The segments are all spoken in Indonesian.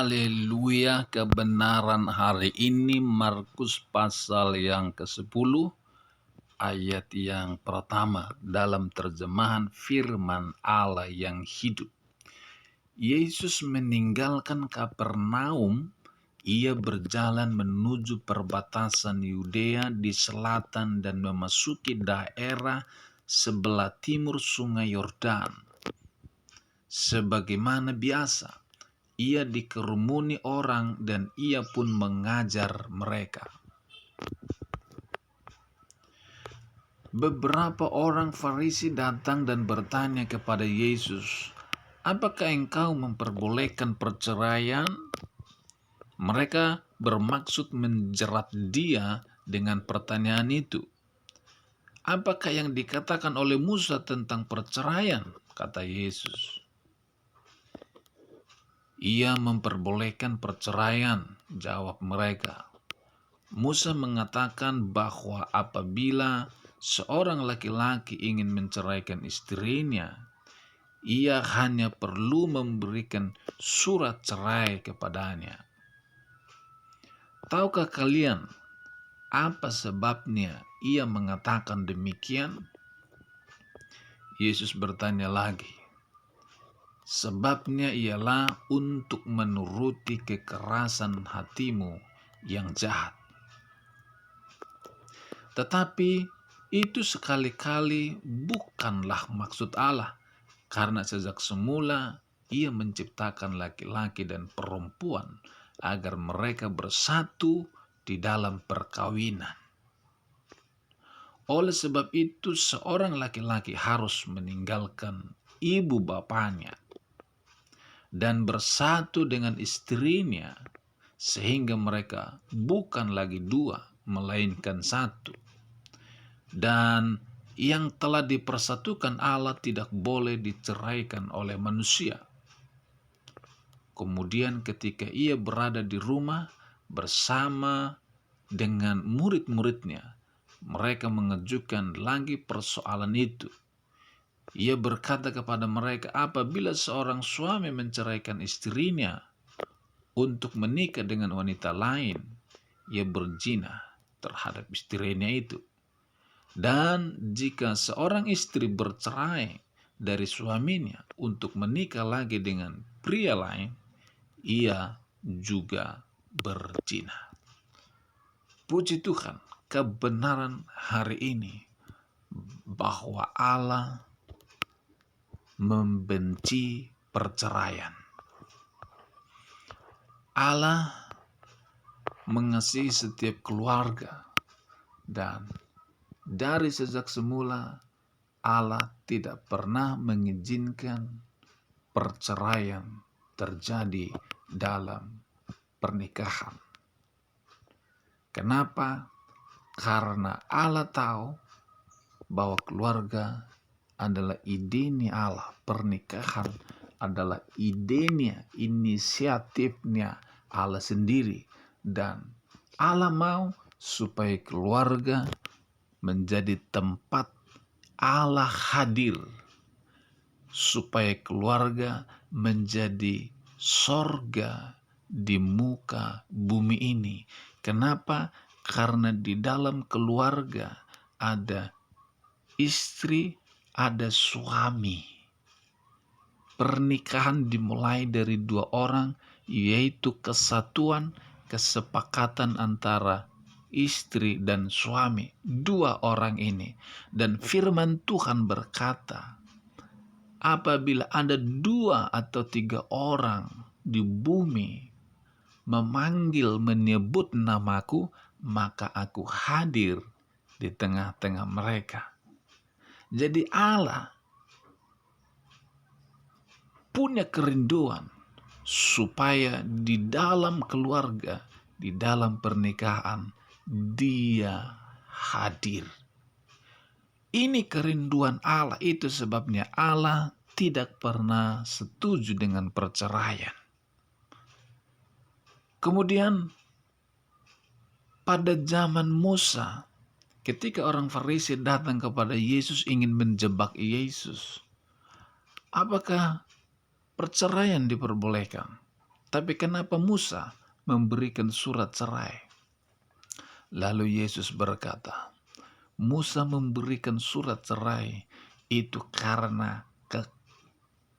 Haleluya, kebenaran hari ini Markus pasal yang ke-10 ayat yang pertama dalam terjemahan firman Allah yang hidup. Yesus meninggalkan Kapernaum, ia berjalan menuju perbatasan Yudea di selatan dan memasuki daerah sebelah timur sungai Yordan. Sebagaimana biasa, ia dikerumuni orang dan ia pun mengajar mereka. Beberapa orang Farisi datang dan bertanya kepada Yesus, "Apakah engkau memperbolehkan perceraian?" Mereka bermaksud menjerat dia dengan pertanyaan itu. "Apakah yang dikatakan oleh Musa tentang perceraian?" kata Yesus. "Ia memperbolehkan perceraian," jawab mereka. "Musa mengatakan bahwa apabila seorang laki-laki ingin menceraikan istrinya, ia hanya perlu memberikan surat cerai kepadanya. Tahukah kalian apa sebabnya ia mengatakan demikian?" Yesus bertanya lagi, "Sebabnya ialah untuk menuruti kekerasan hatimu yang jahat. Tetapi itu sekali-kali bukanlah maksud Allah, karena sejak semula ia menciptakan laki-laki dan perempuan agar mereka bersatu di dalam perkawinan. Oleh sebab itu seorang laki-laki harus meninggalkan ibu bapanya dan bersatu dengan istrinya, sehingga mereka bukan lagi dua, melainkan satu. Dan yang telah dipersatukan Allah tidak boleh diceraikan oleh manusia." Kemudian ketika ia berada di rumah bersama dengan murid-muridnya, mereka mengajukan lagi persoalan itu. Ia berkata kepada mereka, "Apabila seorang suami menceraikan istrinya untuk menikah dengan wanita lain, ia berzina terhadap istrinya itu. Dan jika seorang istri bercerai dari suaminya untuk menikah lagi dengan pria lain, ia juga berzina." Puji Tuhan, kebenaran hari ini bahwa Allah membenci perceraian. Allah mengasihi setiap keluarga, dan dari sejak semula Allah tidak pernah mengizinkan perceraian terjadi dalam pernikahan. Kenapa? Karena Allah tahu bahwa keluarga adalah idenya Allah, pernikahan adalah idenya, inisiatifnya Allah sendiri, dan Allah mau supaya keluarga menjadi tempat Allah hadir, supaya keluarga menjadi sorga di muka bumi ini. Kenapa? Karena di dalam keluarga ada istri, ada suami. Pernikahan dimulai dari dua orang, yaitu kesatuan, kesepakatan antara istri dan suami, dua orang ini. Dan firman Tuhan berkata, apabila ada 2 atau 3 orang di bumi memanggil, menyebut namaku, maka aku hadir di tengah-tengah mereka. Jadi Allah punya kerinduan supaya di dalam keluarga, di dalam pernikahan, Dia hadir. Ini kerinduan Allah, itu sebabnya Allah tidak pernah setuju dengan perceraian. Kemudian pada zaman Musa, ketika orang Farisi datang kepada Yesus ingin menjebak Yesus, apakah perceraian diperbolehkan? Tapi kenapa Musa memberikan surat cerai? Lalu Yesus berkata, Musa memberikan surat cerai itu karena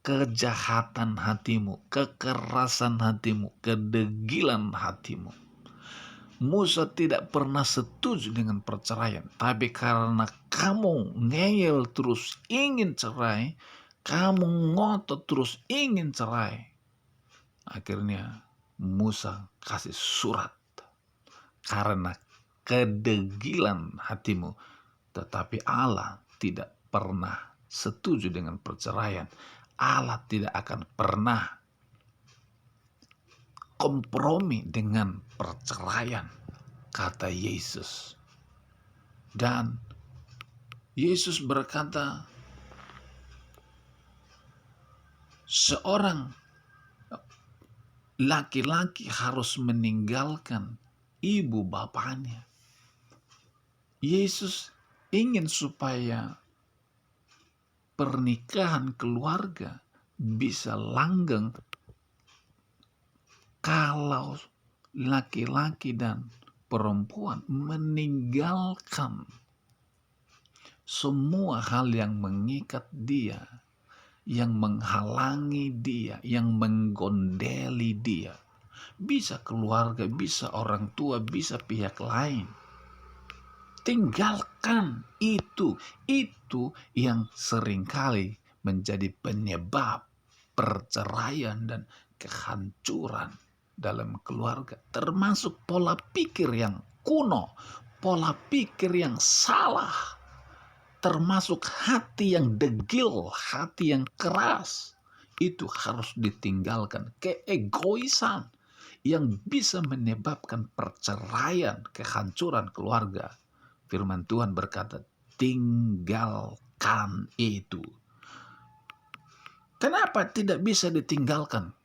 kejahatan hatimu, kekerasan hatimu, kedegilan hatimu. Musa tidak pernah setuju dengan perceraian, tapi karena kamu ngeyel terus ingin cerai, kamu ngotot terus ingin cerai, akhirnya Musa kasih surat karena kedegilan hatimu. Tetapi Allah tidak pernah setuju dengan perceraian. Allah tidak akan pernah kompromi dengan perceraian, kata Yesus. Dan Yesus berkata, seorang laki-laki harus meninggalkan ibu bapaknya. Yesus ingin supaya pernikahan keluarga bisa langgeng kalau laki-laki dan perempuan meninggalkan semua hal yang mengikat dia, yang menghalangi dia, yang menggondeli dia. Bisa keluarga, bisa orang tua, bisa pihak lain. Tinggalkan itu. Itu yang seringkali menjadi penyebab perceraian dan kehancuran dalam keluarga, termasuk pola pikir yang kuno, pola pikir yang salah, termasuk hati yang degil, hati yang keras. Itu harus ditinggalkan. Keegoisan yang bisa menyebabkan perceraian, kehancuran keluarga. Firman Tuhan berkata, tinggalkan itu. Kenapa tidak bisa ditinggalkan?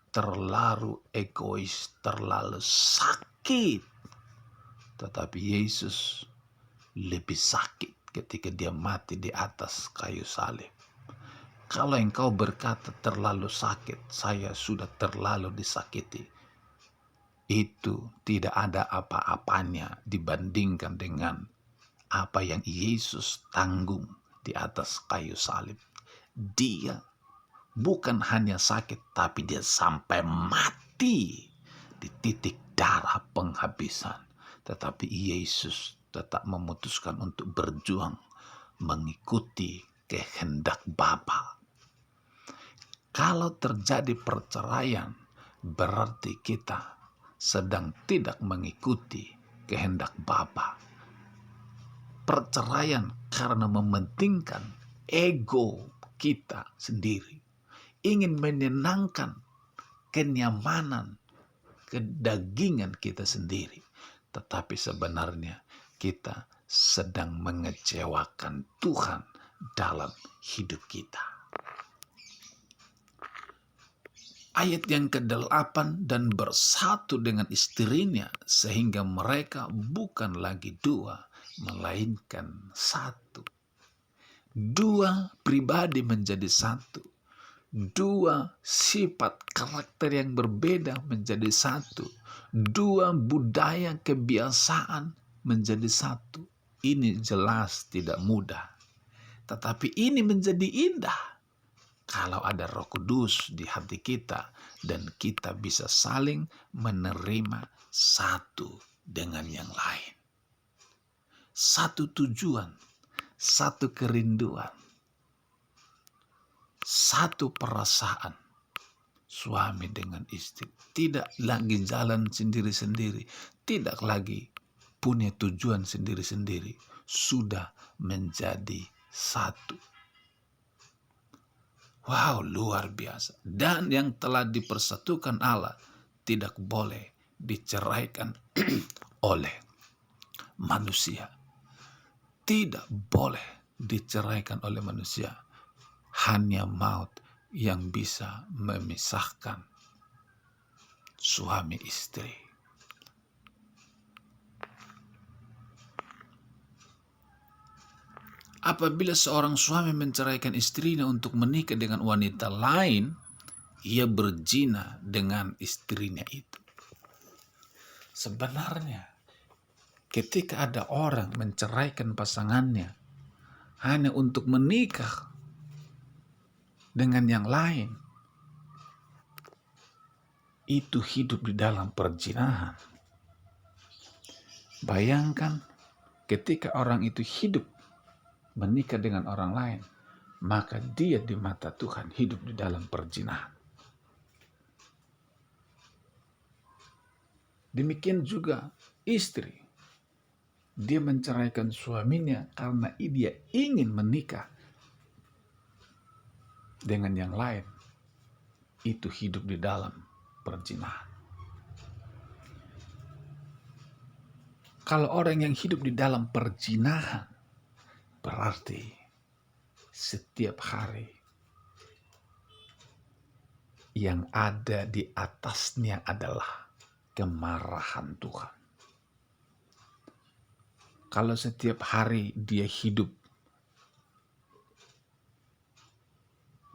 Terlalu egois, terlalu sakit. Tetapi Yesus lebih sakit ketika dia mati di atas kayu salib. Kalau engkau berkata terlalu sakit, saya sudah terlalu disakiti, itu tidak ada apa-apanya dibandingkan dengan apa yang Yesus tanggung di atas kayu salib. Dia bukan hanya sakit, tapi dia sampai mati di titik darah penghabisan. Tetapi Yesus tetap memutuskan untuk berjuang mengikuti kehendak Bapa. Kalau terjadi perceraian, berarti kita sedang tidak mengikuti kehendak Bapa. Perceraian karena mementingkan ego kita sendiri, ingin menyenangkan kenyamanan, kedagingan kita sendiri. Tetapi sebenarnya kita sedang mengecewakan Tuhan dalam hidup kita. Ayat yang ke-8, dan bersatu dengan istrinya sehingga mereka bukan lagi dua, melainkan satu. Dua pribadi menjadi satu. Dua sifat karakter yang berbeda menjadi satu. Dua budaya kebiasaan menjadi satu. Ini jelas tidak mudah. Tetapi ini menjadi indah kalau ada Roh Kudus di hati kita dan kita bisa saling menerima satu dengan yang lain. Satu tujuan, satu kerinduan, satu perasaan. Suami dengan istri tidak lagi jalan sendiri-sendiri, tidak lagi punya tujuan sendiri-sendiri, sudah menjadi satu. Wow, luar biasa. Dan yang telah dipersatukan Allah tidak boleh diceraikan oleh manusia. Tidak boleh diceraikan oleh manusia. Hanya maut yang bisa memisahkan suami istri. Apabila seorang suami menceraikan istrinya untuk menikah dengan wanita lain, ia berzina dengan istrinya itu. Sebenarnya ketika ada orang menceraikan pasangannya hanya untuk menikah dengan yang lain, itu hidup di dalam perzinahan. Bayangkan ketika orang itu hidup menikah dengan orang lain, maka dia di mata Tuhan hidup di dalam perzinahan. Demikian juga istri. Dia menceraikan suaminya karena dia ingin menikah dengan yang lain. Itu hidup di dalam perzinahan. Kalau orang yang hidup di dalam perzinahan, berarti setiap hari yang ada di atasnya adalah kemarahan Tuhan. Kalau setiap hari dia hidup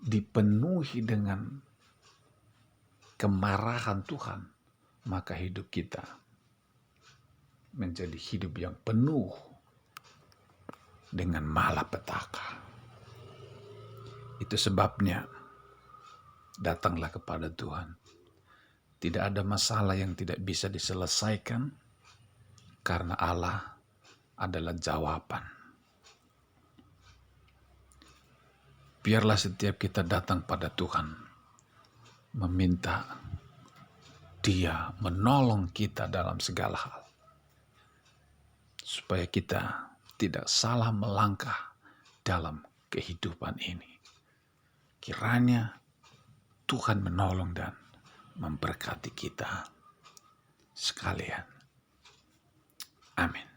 dipenuhi dengan kemarahan Tuhan, maka hidup kita menjadi hidup yang penuh dengan malapetaka. Itu sebabnya datanglah kepada Tuhan. Tidak ada masalah yang tidak bisa diselesaikan karena Allah adalah jawaban. Biarlah setiap kita datang pada Tuhan meminta Dia menolong kita dalam segala hal, supaya kita tidak salah melangkah dalam kehidupan ini. Kiranya Tuhan menolong dan memberkati kita sekalian. Amin.